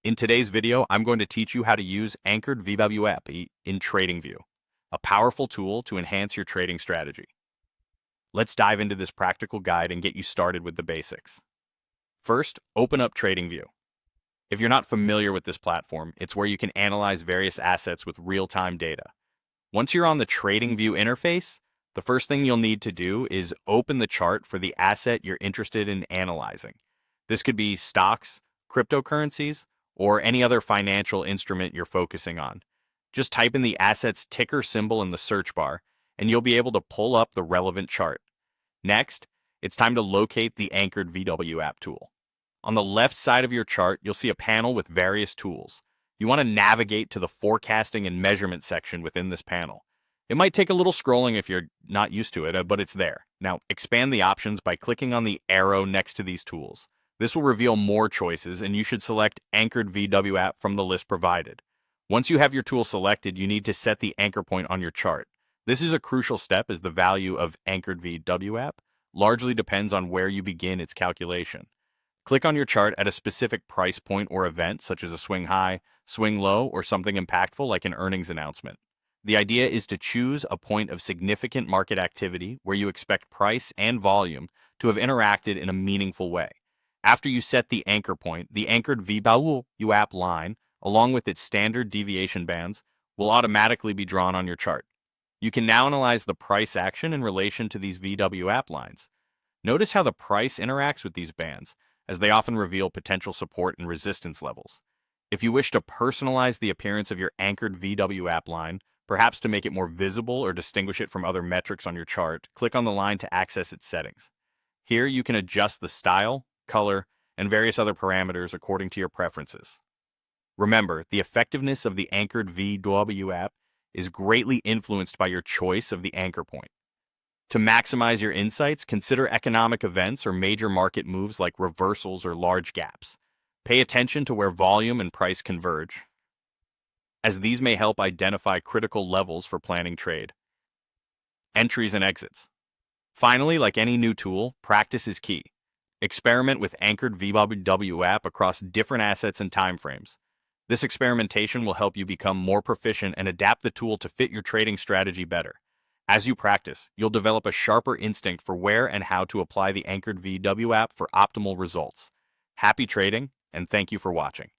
In today's video, I'm going to teach you how to use anchored VWAP in TradingView, a powerful tool to enhance your trading strategy. Let's dive into this practical guide and get you started with the basics. First, open up TradingView. If you're not familiar with this platform, it's where you can analyze various assets with real-time data. Once you're on the TradingView interface, the first thing you'll need to do is open the chart for the asset you're interested in analyzing. This could be stocks, cryptocurrencies, or any other financial instrument you're focusing on. Just type in the asset's ticker symbol in the search bar, and you'll be able to pull up the relevant chart. Next, it's time to locate the anchored VWAP tool. On the left side of your chart, you'll see a panel with various tools. You want to navigate to the forecasting and measurement section within this panel. It might take a little scrolling if you're not used to it, but it's there. Now, expand the options by clicking on the arrow next to these tools. This will reveal more choices, and you should select Anchored VWAP from the list provided. Once you have your tool selected, you need to set the anchor point on your chart. This is a crucial step as the value of Anchored VWAP largely depends on where you begin its calculation. Click on your chart at a specific price point or event, such as a swing high, swing low, or something impactful like an earnings announcement. The idea is to choose a point of significant market activity where you expect price and volume to have interacted in a meaningful way. After you set the anchor point, the anchored VWAP line, along with its standard deviation bands, will automatically be drawn on your chart. You can now analyze the price action in relation to these VWAP lines. Notice how the price interacts with these bands, as they often reveal potential support and resistance levels. If you wish to personalize the appearance of your anchored VWAP line, perhaps to make it more visible or distinguish it from other metrics on your chart, click on the line to access its settings. Here you can adjust the style, color, and various other parameters according to your preferences. Remember, the effectiveness of the anchored VWAP is greatly influenced by your choice of the anchor point. To maximize your insights, consider economic events or major market moves like reversals or large gaps. Pay attention to where volume and price converge, as these may help identify critical levels for planning trade. Entries and exits. Finally, like any new tool, practice is key. Experiment with anchored VWAP across different assets and timeframes. This experimentation will help you become more proficient and adapt the tool to fit your trading strategy better. As you practice, you'll develop a sharper instinct for where and how to apply the anchored VWAP for optimal results. Happy trading, and thank you for watching.